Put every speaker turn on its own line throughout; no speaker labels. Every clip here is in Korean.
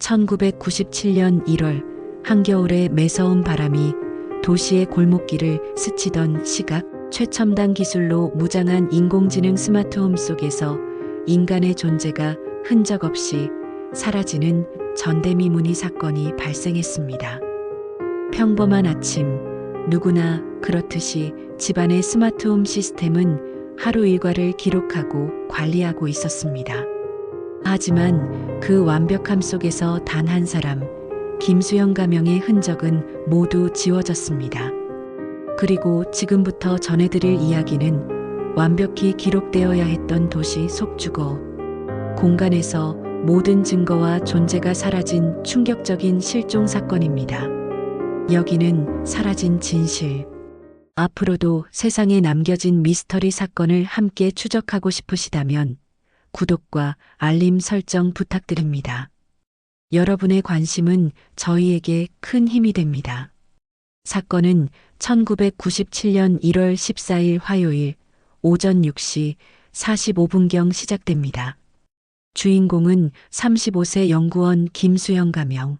1997년 1월 한겨울의 매서운 바람이 도시의 골목길을 스치던 시각, 최첨단 기술로 무장한 인공지능 스마트홈 속에서 인간의 존재가 흔적 없이 사라지는 전대미문의 사건이 발생했습니다. 평범한 아침, 누구나 그렇듯이 집안의 스마트홈 시스템은 하루 일과를 기록하고 관리하고 있었습니다. 하지만 그 완벽함 속에서 단 한 사람, 김수영 가명의 흔적은 모두 지워졌습니다. 그리고 지금부터 전해드릴 이야기는 완벽히 기록되어야 했던 도시 속주거 공간에서 모든 증거와 존재가 사라진 충격적인 실종 사건입니다. 여기는 사라진 진실. 앞으로도 세상에 남겨진 미스터리 사건을 함께 추적하고 싶으시다면 구독과 알림 설정 부탁드립니다. 여러분의 관심은 저희에게 큰 힘이 됩니다. 사건은 1997년 1월 14일 화요일 오전 6시 45분경 시작됩니다. 주인공은 35세 연구원 김수영 가명.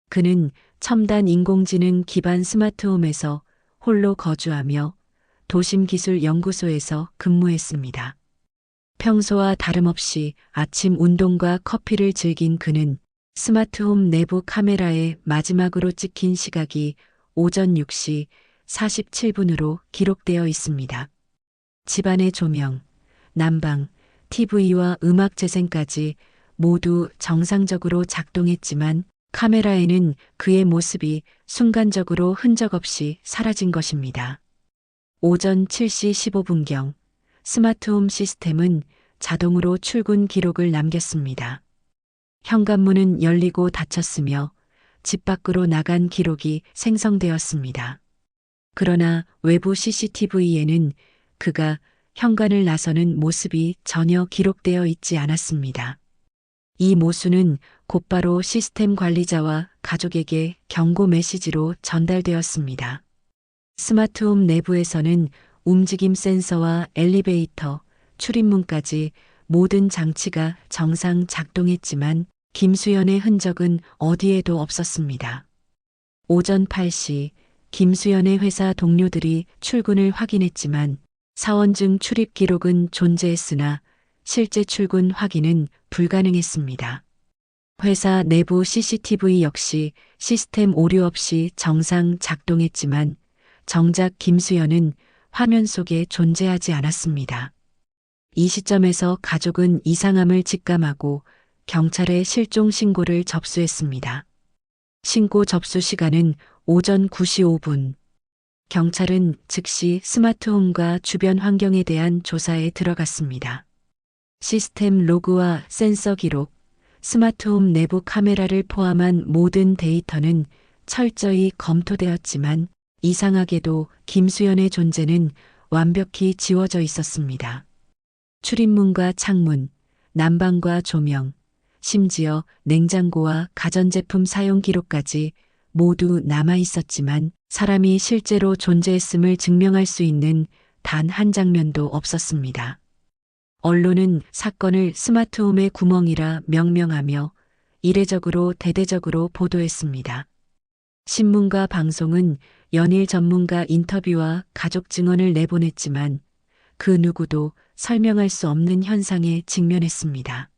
그는 첨단 인공지능 기반 스마트홈에서 홀로 거주하며 도심기술연구소에서 근무했습니다. 평소와 다름없이 아침 운동과 커피를 즐긴 그는 스마트홈 내부 카메라에 마지막으로 찍힌 시각이 오전 6시 47분으로 기록되어 있습니다. 집안의 조명, 난방, TV와 음악 재생까지 모두 정상적으로 작동했지만 카메라에는 그의 모습이 순간적으로 흔적 없이 사라진 것입니다. 오전 7시 15분경 스마트홈 시스템은 자동으로 출근 기록을 남겼습니다. 현관문은 열리고 닫혔으며 집 밖으로 나간 기록이 생성되었습니다. 그러나 외부 CCTV에는 그가 현관을 나서는 모습이 전혀 기록되어 있지 않았습니다. 이 모순은 곧바로 시스템 관리자와 가족에게 경고 메시지로 전달되었습니다. 스마트홈 내부에서는 움직임 센서와 엘리베이터, 출입문까지 모든 장치가 정상 작동했지만 김수연의 흔적은 어디에도 없었습니다. 오전 8시 김수연의 회사 동료들이 출근을 확인했지만 사원증 출입 기록은 존재했으나 실제 출근 확인은 불가능했습니다. 회사 내부 CCTV 역시 시스템 오류 없이 정상 작동했지만 정작 김수연은 화면 속에 존재하지 않았습니다. 이 시점에서 가족은 이상함을 직감하고 경찰에 실종 신고를 접수했습니다. 신고 접수 시간은 오전 9시 5분. 경찰은 즉시 스마트홈과 주변 환경에 대한 조사에 들어갔습니다. 시스템 로그와 센서 기록, 스마트홈 내부 카메라를 포함한 모든 데이터는 철저히 검토되었지만 이상하게도 김수연의 존재는 완벽히 지워져 있었습니다. 출입문과 창문, 난방과 조명, 심지어 냉장고와 가전제품 사용 기록까지 모두 남아 있었지만 사람이 실제로 존재했음을 증명할 수 있는 단 한 장면도 없었습니다. 언론은 사건을 스마트홈의 구멍이라 명명하며 이례적으로 대대적으로 보도했습니다. 신문과 방송은 연일 전문가 인터뷰와 가족 증언을 내보냈지만 그 누구도 설명할 수 없는 현상에 직면했습니다.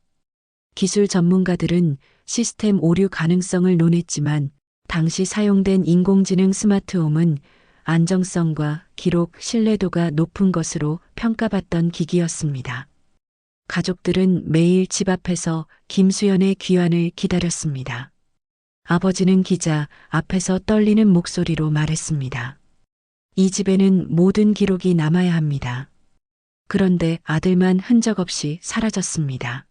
기술 전문가들은 시스템 오류 가능성을 논했지만 당시 사용된 인공지능 스마트홈은 안정성과 기록 신뢰도가 높은 것으로 평가받던 기기였습니다. 가족들은 매일 집 앞에서 김수연의 귀환을 기다렸습니다. 아버지는 기자 앞에서 떨리는 목소리로 말했습니다. 이 집에는 모든 기록이 남아야 합니다. 그런데 아들만 흔적 없이 사라졌습니다.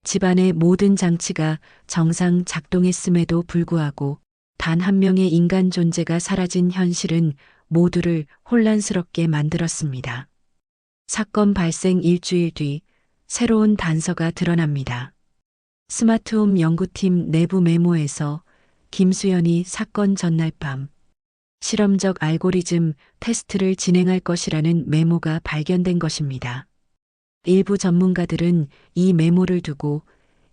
집안의 모든 장치가 정상 작동했음에도 불구하고 단 한 명의 인간 존재가 사라진 현실은 모두를 혼란스럽게 만들었습니다. 사건 발생 일주일 뒤 새로운 단서가 드러납니다. 스마트홈 연구팀 내부 메모에서 김수연이 사건 전날 밤 실험적 알고리즘 테스트를 진행할 것이라는 메모가 발견된 것입니다. 일부 전문가들은 이 메모를 두고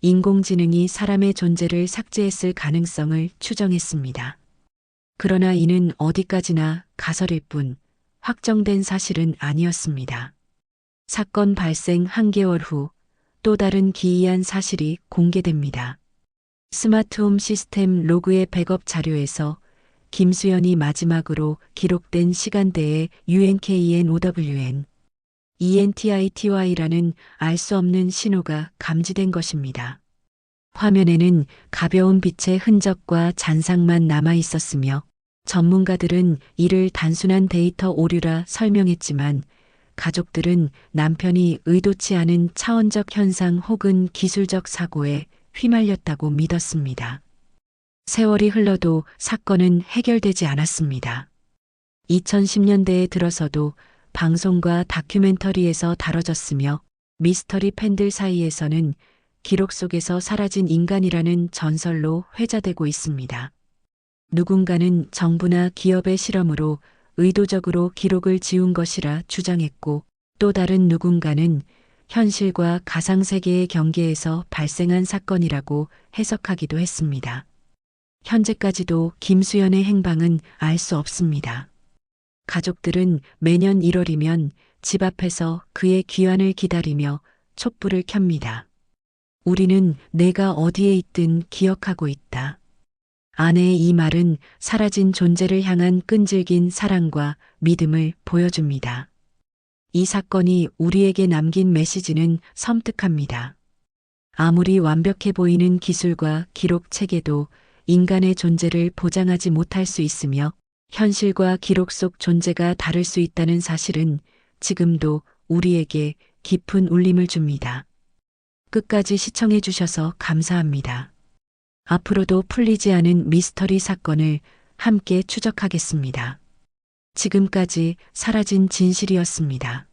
인공지능이 사람의 존재를 삭제했을 가능성을 추정했습니다. 그러나 이는 어디까지나 가설일 뿐 확정된 사실은 아니었습니다. 사건 발생 한 개월 후 또 다른 기이한 사실이 공개됩니다. 스마트홈 시스템 로그의 백업 자료에서 김수연이 마지막으로 기록된 시간대에 UNKENOWN, ENTITY라는 알 수 없는 신호가 감지된 것입니다. 화면에는 가벼운 빛의 흔적과 잔상만 남아 있었으며 전문가들은 이를 단순한 데이터 오류라 설명했지만 가족들은 남편이 의도치 않은 차원적 현상 혹은 기술적 사고에 휘말렸다고 믿었습니다. 세월이 흘러도 사건은 해결되지 않았습니다. 2010년대에 들어서도 방송과 다큐멘터리에서 다뤄졌으며 미스터리 팬들 사이에서는 기록 속에서 사라진 인간이라는 전설로 회자되고 있습니다. 누군가는 정부나 기업의 실험으로 의도적으로 기록을 지운 것이라 주장했고 또 다른 누군가는 현실과 가상세계의 경계에서 발생한 사건이라고 해석하기도 했습니다. 현재까지도 김수연의 행방은 알 수 없습니다. 가족들은 매년 1월이면 집 앞에서 그의 귀환을 기다리며 촛불을 켭니다. 우리는 내가 어디에 있든 기억하고 있다. 아내의 이 말은 사라진 존재를 향한 끈질긴 사랑과 믿음을 보여줍니다. 이 사건이 우리에게 남긴 메시지는 섬뜩합니다. 아무리 완벽해 보이는 기술과 기록 체계도 인간의 존재를 보장하지 못할 수 있으며 현실과 기록 속 존재가 다를 수 있다는 사실은 지금도 우리에게 깊은 울림을 줍니다. 끝까지 시청해 주셔서 감사합니다. 앞으로도 풀리지 않은 미스터리 사건을 함께 추적하겠습니다. 지금까지 사라진 진실이었습니다.